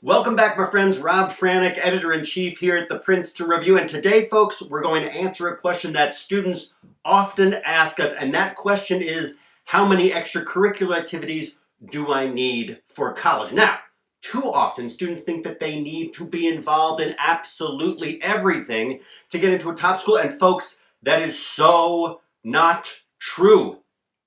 Welcome back, my friends. Rob Franek, Editor-in-Chief here at the Princeton Review. And today, folks, we're going to answer a question that students often ask us. And that question is, how many extracurricular activities do I need for college? Now, too often, students think that they need to be involved in absolutely everything to get into a top school. And folks, that is so not true.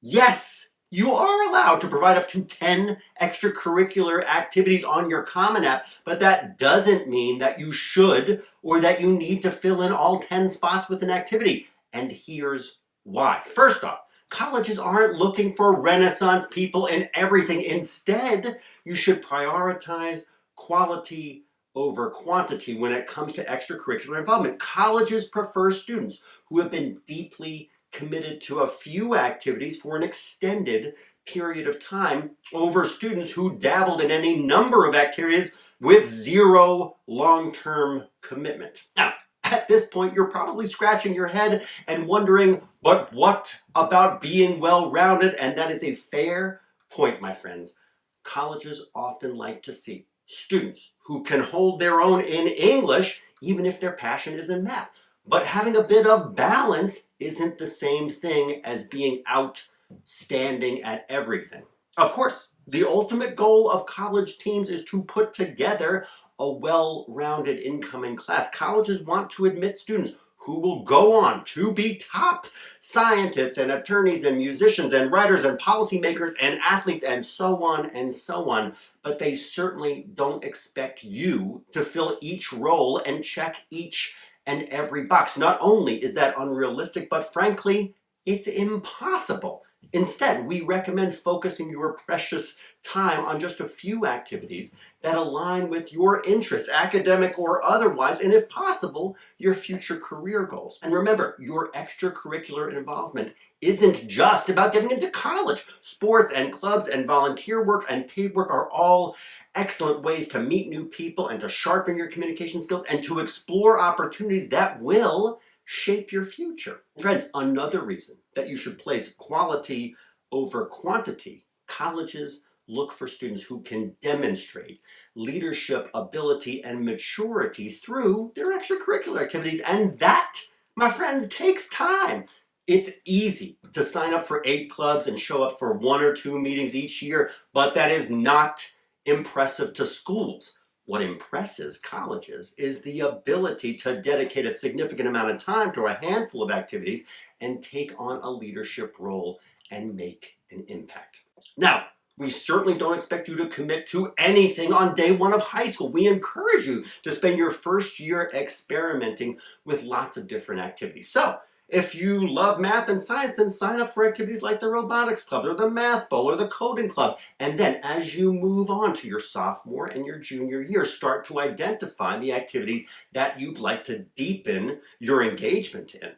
Yes, you are allowed to provide up to 10 extracurricular activities on your Common App, but that doesn't mean that you should or that you need to fill in all 10 spots with an activity. And here's why. First off, colleges aren't looking for Renaissance people in everything. Instead, you should prioritize quality over quantity when it comes to extracurricular involvement. Colleges prefer students who have been deeply committed to a few activities for an extended period of time over students who dabbled in any number of activities with zero long-term commitment. Now, at this point, you're probably scratching your head and wondering, but what about being well-rounded? And that is a fair point, my friends. Colleges often like to see students who can hold their own in English, even if their passion is in math. But having a bit of balance isn't the same thing as being outstanding at everything. Of course, the ultimate goal of college teams is to put together a well-rounded incoming class. Colleges want to admit students who will go on to be top scientists and attorneys and musicians and writers and policymakers and athletes and so on and so on. But they certainly don't expect you to fill each role and check each and every box. Not only is that unrealistic, but frankly, it's impossible. Instead, we recommend focusing your precious time on just a few activities that align with your interests, academic or otherwise, and if possible, your future career goals. And remember, your extracurricular involvement isn't just about getting into college. Sports and clubs and volunteer work and paid work are all excellent ways to meet new people and to sharpen your communication skills and to explore opportunities that will shape your future. Friends, another reason that you should place quality over quantity, colleges look for students who can demonstrate leadership, ability, and maturity through their extracurricular activities. And that, my friends, takes time. It's easy to sign up for 8 clubs and show up for 1 or 2 meetings each year, but that is not impressive to schools. What impresses colleges is the ability to dedicate a significant amount of time to a handful of activities and take on a leadership role and make an impact. Now, we certainly don't expect you to commit to anything on day 1 of high school. We encourage you to spend your first year experimenting with lots of different activities. So, if you love math and science, then sign up for activities like the Robotics Club or the Math Bowl or the Coding Club. And then as you move on to your sophomore and your junior year, start to identify the activities that you'd like to deepen your engagement in.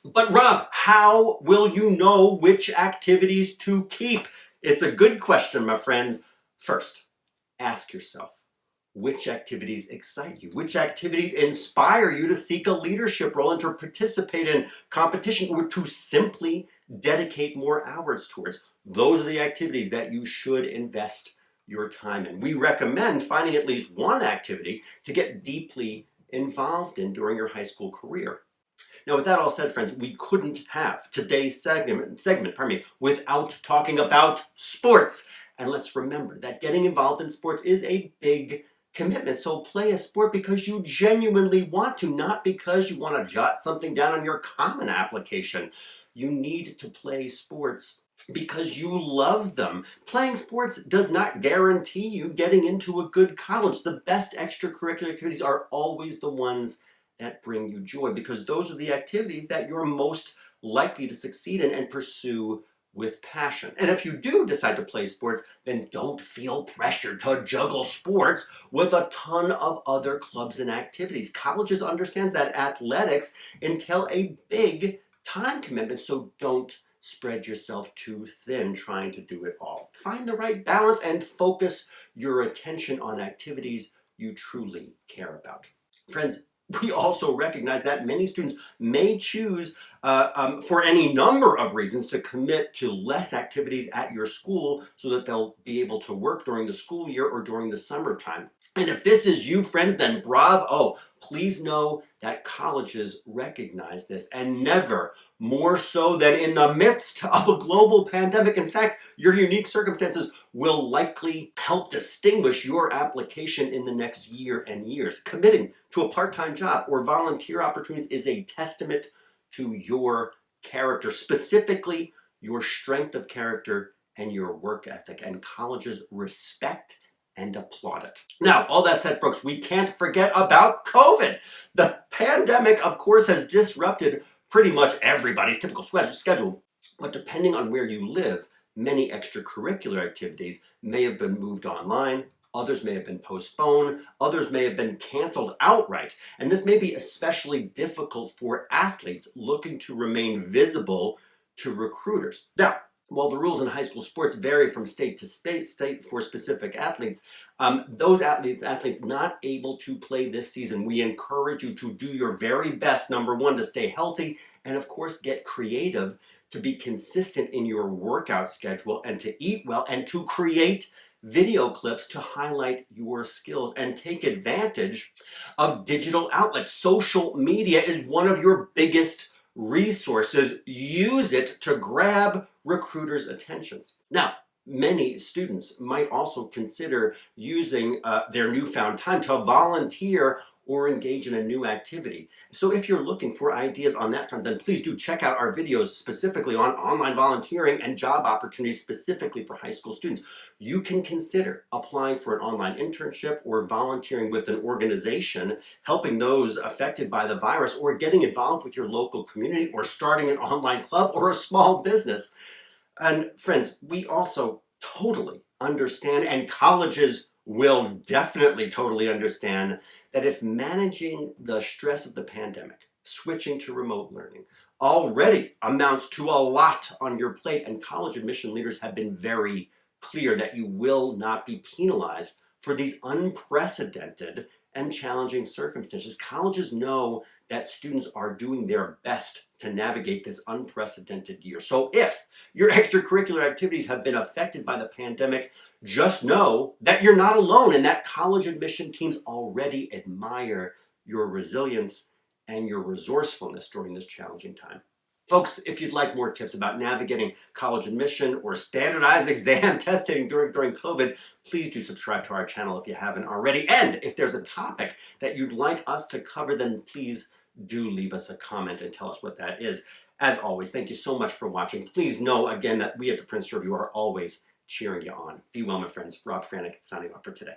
But Rob, how will you know which activities to keep? It's a good question, my friends. First, ask yourself, which activities excite you? Which activities inspire you to seek a leadership role and to participate in competition or to simply dedicate more hours towards? Those are the activities that you should invest your time in. We recommend finding at least one activity to get deeply involved in during your high school career. Now, with that all said, friends, we couldn't have today's segment, without talking about sports. And let's remember that getting involved in sports is a big commitment. So play a sport because you genuinely want to, not because you want to jot something down on your Common application. You need to play sports because you love them. Playing sports does not guarantee you getting into a good college. The best extracurricular activities are always the ones that bring you joy because those are the activities that you're most likely to succeed in and pursue with passion. And if you do decide to play sports, then don't feel pressured to juggle sports with a ton of other clubs and activities. Colleges understands that athletics entail a big time commitment, so don't spread yourself too thin trying to do it all. Find the right balance and focus your attention on activities you truly care about. Friends, we also recognize that many students may choose, for any number of reasons, to commit to less activities at your school so that they'll be able to work during the school year or during the summertime. And if this is you, friends, then bravo. Please know that colleges recognize this, and never more so than in the midst of a global pandemic. In fact, your unique circumstances will likely help distinguish your application in the next year and years. Committing to a part-time job or volunteer opportunities is a testament to your character, specifically your strength of character and your work ethic, and colleges respect and applaud it. Now, all that said, folks, we can't forget about COVID. The pandemic, of course, has disrupted pretty much everybody's typical schedule, but depending on where you live, many extracurricular activities may have been moved online, others may have been postponed, others may have been canceled outright, and this may be especially difficult for athletes looking to remain visible to recruiters. Now, while the rules in high school sports vary from state to state for specific athletes, those athletes not able to play this season, we encourage you to do your very best, number one, to stay healthy, and of course get creative to be consistent in your workout schedule and to eat well and to create video clips to highlight your skills and take advantage of digital outlets. Social media is one of your biggest resources. Use it to grab recruiters' attentions. Now, many students might also consider using their newfound time to volunteer or engage in a new activity. So if you're looking for ideas on that front, then please do check out our videos specifically on online volunteering and job opportunities specifically for high school students. You can consider applying for an online internship or volunteering with an organization, helping those affected by the virus, or getting involved with your local community, or starting an online club or a small business. And friends, we also totally understand, and colleges will definitely totally understand, that if managing the stress of the pandemic, switching to remote learning, already amounts to a lot on your plate, and college admission leaders have been very clear that you will not be penalized for these unprecedented and challenging circumstances. Colleges know that students are doing their best to navigate this unprecedented year. So if your extracurricular activities have been affected by the pandemic, just know that you're not alone, and that college admission teams already admire your resilience and your resourcefulness during this challenging time. Folks, if you'd like more tips about navigating college admission or standardized exam testing during COVID, please do subscribe to our channel if you haven't already. And if there's a topic that you'd like us to cover, then please do leave us a comment and tell us what that is. As always, thank you so much for watching. Please know again that we at the Princeton Review are always cheering you on. Be well, my friends. Rob Franek signing off for today.